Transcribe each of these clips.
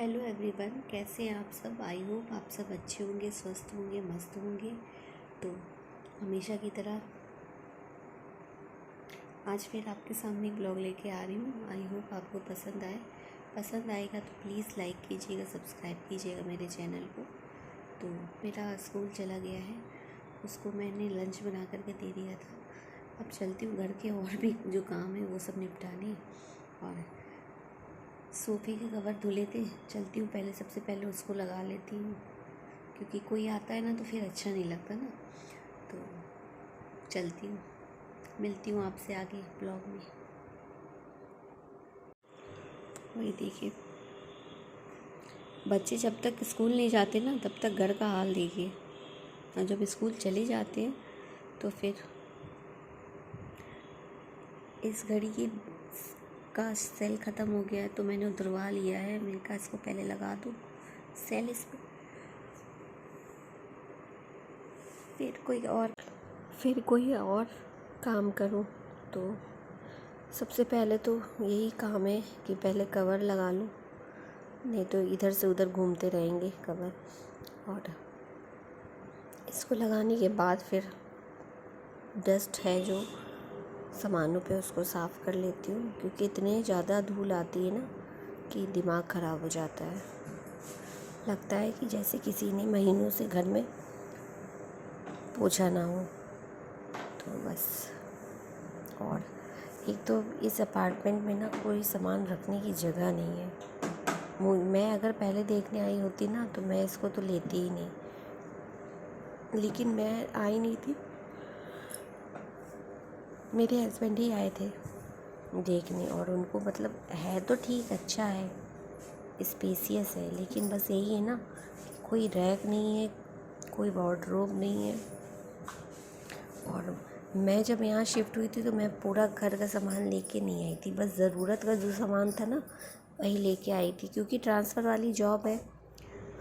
Hello everyone, कैसे हैं आप सब। आई होप आप सब अच्छे होंगे, स्वस्थ होंगे, मस्त होंगे। तो हमेशा की तरह आज फिर आपके सामने एक ब्लॉग लेके आ रही हूँ। आई होप आपको पसंद आएगा तो प्लीज़ लाइक कीजिएगा, सब्सक्राइब कीजिएगा मेरे चैनल को। तो मेरा स्कूल चला गया है, उसको मैंने लंच बना करके दे दिया था। अब चलती हूँ घर के और भी जो काम है वो सब निपटाने, और सोफ़े के कवर धुले थे। चलती हूँ, पहले सबसे पहले उसको लगा लेती हूँ, क्योंकि कोई आता है ना तो फिर अच्छा नहीं लगता ना। तो चलती हूँ, मिलती हूँ आपसे आगे ब्लॉग में। वही देखिए, बच्चे जब तक स्कूल नहीं जाते ना तब तक घर का हाल देखिए, और जब स्कूल चले जाते हैं तो फिर इस घड़ी की का सेल ख़त्म हो गया है तो मैंने उधरवा लिया है। मैंने कहा इसको पहले लगा दूँ सेल इस पर, फिर कोई और काम करूँ। तो सबसे पहले तो यही काम है कि पहले कवर लगा लूँ, नहीं तो इधर से उधर घूमते रहेंगे कवर। और इसको लगाने के बाद फिर डस्ट है जो सामानों पे उसको साफ़ कर लेती हूँ, क्योंकि इतने ज़्यादा धूल आती है ना कि दिमाग ख़राब हो जाता है। लगता है कि जैसे किसी ने महीनों से घर में पोछा ना हो। तो बस, और एक तो इस अपार्टमेंट में ना कोई सामान रखने की जगह नहीं है। मैं अगर पहले देखने आई होती ना तो मैं इसको तो लेती ही नहीं, लेकिन मैं आई नहीं थी, मेरे हस्बैंड ही आए थे देखने। और उनको मतलब है तो ठीक, अच्छा है, स्पेसियस है, लेकिन बस यही है ना, कोई रैक नहीं है, कोई वार्डरोब नहीं है। और मैं जब यहाँ शिफ्ट हुई थी तो मैं पूरा घर का सामान लेके नहीं आई थी, बस ज़रूरत का जो सामान था ना वही लेके आई थी, क्योंकि ट्रांसफ़र वाली जॉब है।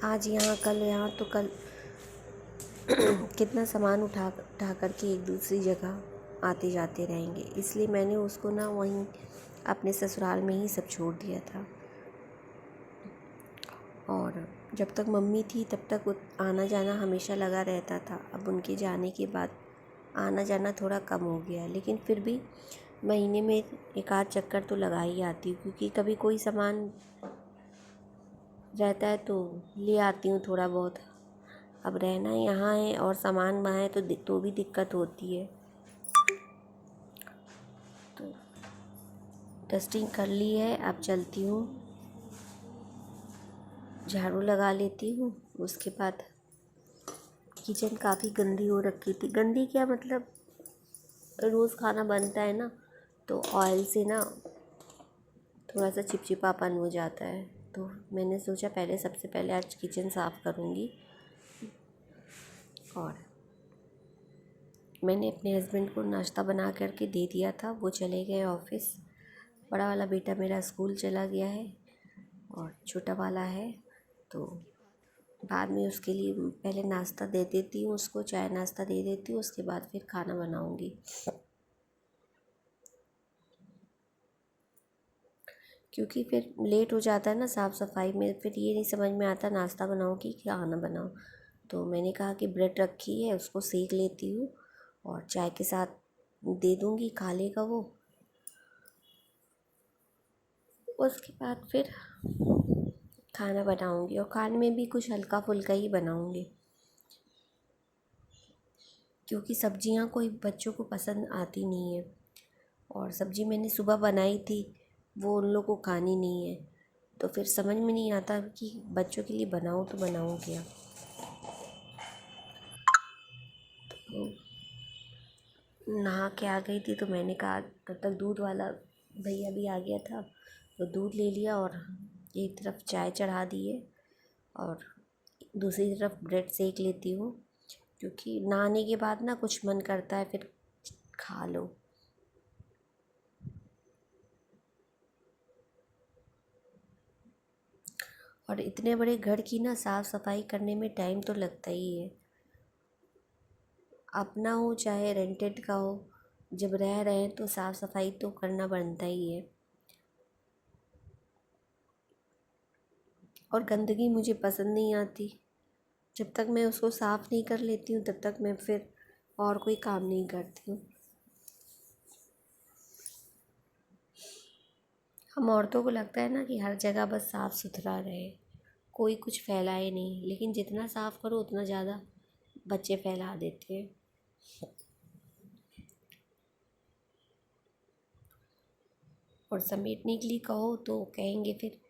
आज यहाँ कल यहाँ तो कल कितना सामान उठा उठा करके एक दूसरी जगह आते जाते रहेंगे, इसलिए मैंने उसको ना वहीं अपने ससुराल में ही सब छोड़ दिया था। और जब तक मम्मी थी तब तक आना जाना हमेशा लगा रहता था। अब उनके जाने के बाद आना जाना थोड़ा कम हो गया है, लेकिन फिर भी महीने में एक आध चक्कर तो लगा ही आती हूँ, क्योंकि कभी कोई सामान रहता है तो ले आती हूँ थोड़ा बहुत। अब रहना यहाँ है और सामान वहाँ है तो भी दिक्कत होती है। तो डस्टिंग कर ली है, अब चलती हूँ, झाड़ू लगा लेती हूँ। उसके बाद किचन काफ़ी गंदी हो रखी थी, गंदी क्या मतलब रोज़ खाना बनता है ना तो ऑयल से ना थोड़ा सा चिपचिपापन हो जाता है। तो मैंने सोचा पहले सबसे पहले आज किचन साफ़ करूँगी। और मैंने अपने हस्बैंड को नाश्ता बना करके दे दिया था, वो चले गए ऑफिस। बड़ा वाला बेटा मेरा स्कूल चला गया है और छोटा वाला है, तो बाद में उसके लिए पहले नाश्ता दे देती हूँ, उसको चाय नाश्ता दे देती हूँ, उसके बाद फिर खाना बनाऊँगी। क्योंकि फिर लेट हो जाता है ना साफ़ सफाई में, फिर ये नहीं समझ में आता नाश्ता बनाऊँ कि क्या खाना बनाऊँ। तो मैंने कहा कि ब्रेड रखी है उसको सेक लेती हूँ और चाय के साथ दे दूँगी, खा लेगा वो। उसके बाद फिर खाना बनाऊँगी, और खाने में भी कुछ हल्का फुल्का ही बनाऊँगी, क्योंकि सब्जियां कोई बच्चों को पसंद आती नहीं है। और सब्ज़ी मैंने सुबह बनाई थी, वो उन लोगों को खानी नहीं है, तो फिर समझ में नहीं आता कि बच्चों के लिए बनाऊँ तो बनाऊँ क्या। तो नहा के आ गई थी तो मैंने कहा तब तक दूध वाला भैया भी आ गया था, तो दूध ले लिया और एक तरफ चाय चढ़ा दी है और दूसरी तरफ ब्रेड सेक लेती हूँ, क्योंकि नहाने के बाद ना कुछ मन करता है फिर खा लो। और इतने बड़े घर की ना साफ़ सफाई करने में टाइम तो लगता ही है, अपना हो चाहे रेंटेड का हो, जब रह रहे हैं तो साफ़ सफाई तो करना बनता ही है। और गंदगी मुझे पसंद नहीं आती। जब तक मैं उसको साफ़ नहीं कर लेती हूँ तब तक मैं फिर और कोई काम नहीं करती हूँ। हम औरतों को लगता है ना कि हर जगह बस साफ़ सुथरा रहे, कोई कुछ फैलाए नहीं, लेकिन जितना साफ़ करो उतना ज़्यादा बच्चे फैला देते हैं। और समेटने के लिए कहो तो कहेंगे फिर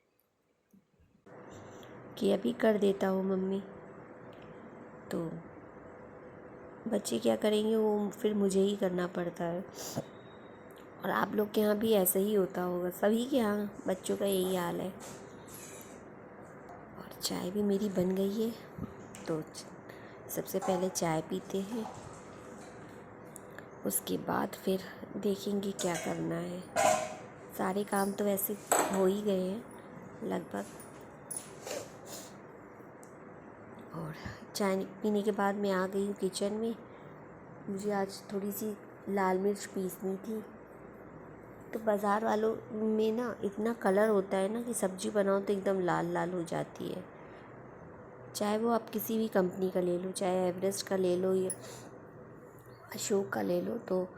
कि अभी कर देता हूँ मम्मी। तो बच्चे क्या करेंगे, वो फिर मुझे ही करना पड़ता है। और आप लोग के यहाँ भी ऐसा ही होता होगा, सभी के यहाँ बच्चों का यही हाल है। और चाय भी मेरी बन गई है, तो सबसे पहले चाय पीते हैं, उसके बाद फिर देखेंगे क्या करना है। सारे काम तो वैसे हो ही गए हैं लगभग। और चाय पीने के बाद मैं आ गई हूँ किचन में। मुझे आज थोड़ी सी लाल मिर्च पीसनी थी। तो बाज़ार वालों में ना इतना कलर होता है ना कि सब्ज़ी बनाओ तो एकदम लाल लाल हो जाती है। चाहे वो आप किसी भी कंपनी का ले लो, चाहे एवरेस्ट का ले लो या अशोक का ले लो, तो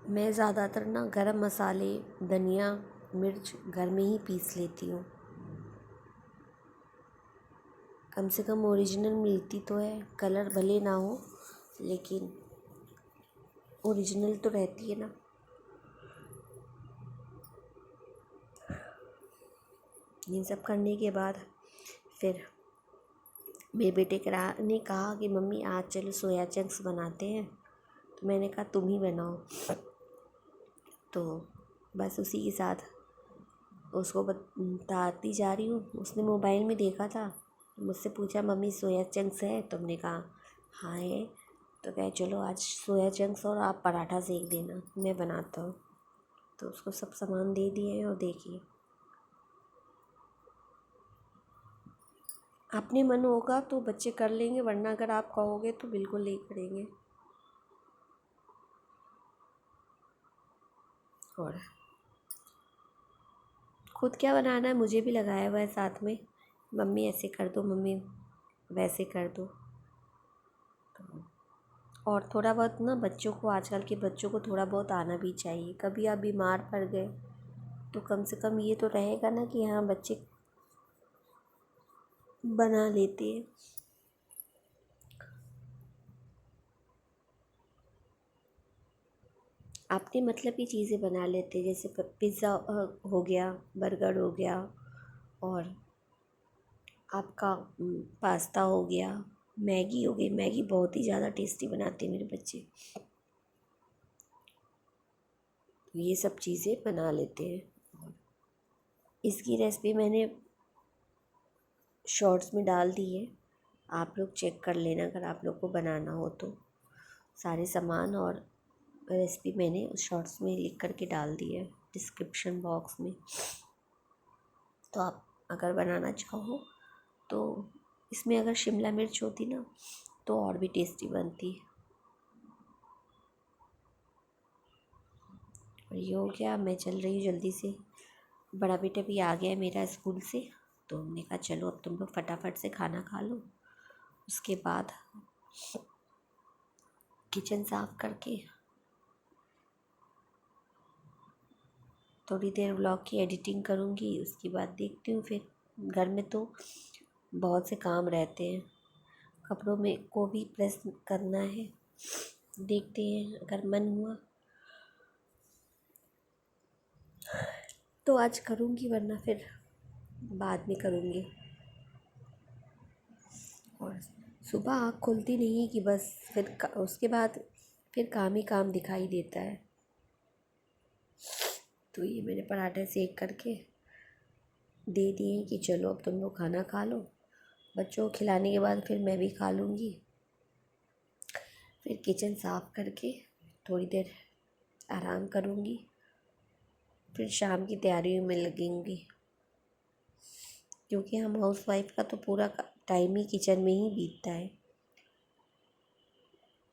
मैं ज़्यादातर ना गरम मसाले, धनिया, मिर्च घर में ही पीस लेती हूँ। कम से कम ओरिजिनल मिलती तो है, कलर भले ना हो लेकिन ओरिजिनल तो रहती है ना। ये सब करने के बाद फिर मेरे बेटे ने कहा कि मम्मी आज चलो सोया चंक्स बनाते हैं। तो मैंने कहा तुम ही बनाओ। तो बस उसी के साथ उसको बताती जा रही हूँ। उसने मोबाइल में देखा था, मुझसे पूछा मम्मी सोया चंक्स है? तो हमने कहा हाँ है। तो कहे चलो आज सोया चंक्स और आप पराठा सेक देना, मैं बनाता हूँ। तो उसको सब सामान दे दिए हैं। और देखिए, अपने मन होगा तो बच्चे कर लेंगे, वरना अगर आप कहोगे तो बिल्कुल नहीं करेंगे। और खुद क्या बनाना है मुझे भी लगाया हुआ है साथ में, मम्मी ऐसे कर दो, मम्मी वैसे कर दो। और थोड़ा बहुत ना बच्चों को, आजकल के बच्चों को थोड़ा बहुत आना भी चाहिए। कभी आप बीमार पड़ गए तो कम से कम ये तो रहेगा ना कि हाँ बच्चे बना लेते हैं। अपने मतलब की चीज़ें बना लेते हैं, जैसे पिज़्ज़ा हो गया, बर्गर हो गया, और आपका पास्ता हो गया, मैगी हो गई। मैगी बहुत ही ज़्यादा टेस्टी बनाते हैं मेरे बच्चे। तो ये सब चीज़ें बना लेते हैं। इसकी रेसिपी मैंने शॉर्ट्स में डाल दी है, आप लोग चेक कर लेना अगर आप लोग को बनाना हो तो। सारे सामान और रेसिपी मैंने उस शॉर्ट्स में लिख कर के डाल दी है डिस्क्रिप्शन बॉक्स में। तो आप अगर बनाना चाहो तो इसमें अगर शिमला मिर्च होती ना तो और भी टेस्टी बनती। और ये हो गया, मैं चल रही हूँ जल्दी से। बड़ा बेटा भी आ गया है मेरा स्कूल से, तो हमने कहा चलो अब तुम लोग फटाफट से खाना खा लो, उसके बाद किचन साफ़ करके थोड़ी देर व्लॉग की एडिटिंग करूँगी। उसके बाद देखती हूँ फिर। घर में तो बहुत से काम रहते हैं, कपड़ों में को भी प्रेस करना है। देखते हैं, अगर मन हुआ तो आज करूँगी, वरना फिर बाद में करूँगी। और सुबह आँख खुलती नहीं है कि बस फिर उसके बाद फिर काम ही काम दिखाई देता है। तो ये मैंने पराठे सेक करके दे दिए कि चलो अब तुम लोग खाना खा लो। बच्चों को खिलाने के बाद फिर मैं भी खा लूँगी। फिर किचन साफ़ करके थोड़ी देर आराम करूँगी, फिर शाम की तैयारियों में लगेंगी। क्योंकि हम हाउस वाइफ का तो पूरा टाइम ही किचन में ही बीतता है।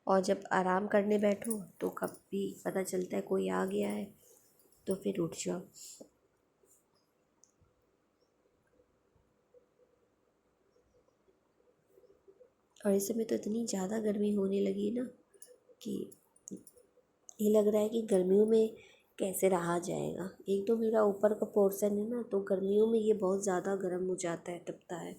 और जब आराम करने बैठो तो कभी पता चलता है कोई आ गया है, तो फिर उठ जाओ। और इस समय तो इतनी ज़्यादा गर्मी होने लगी ना कि ये लग रहा है कि गर्मियों में कैसे रहा जाएगा। एक तो मेरा ऊपर का पोर्शन है ना, तो गर्मियों में ये बहुत ज़्यादा गर्म हो जाता है, तपता है।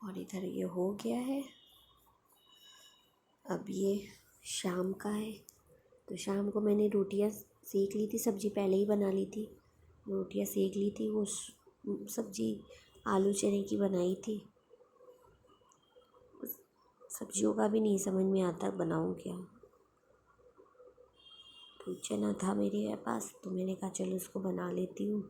और इधर ये हो गया है। अब ये शाम का है, तो शाम को मैंने रोटियां सेक ली थी, सब्ज़ी पहले ही बना ली थी। रोटियां सेक ली थी, वो सब्ज़ी आलू चने की बनाई थी। सब्जियों का भी नहीं समझ में आता बनाऊं क्या। तो चना था मेरे पास, तो मैंने कहा चलो उसको बना लेती हूँ।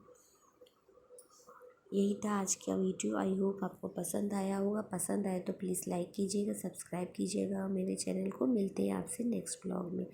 यही था आज का वीडियो। आई होप आपको पसंद आया होगा। पसंद आए तो प्लीज़ लाइक कीजिएगा, सब्सक्राइब कीजिएगा मेरे चैनल को। मिलते हैं आपसे नेक्स्ट ब्लॉग में।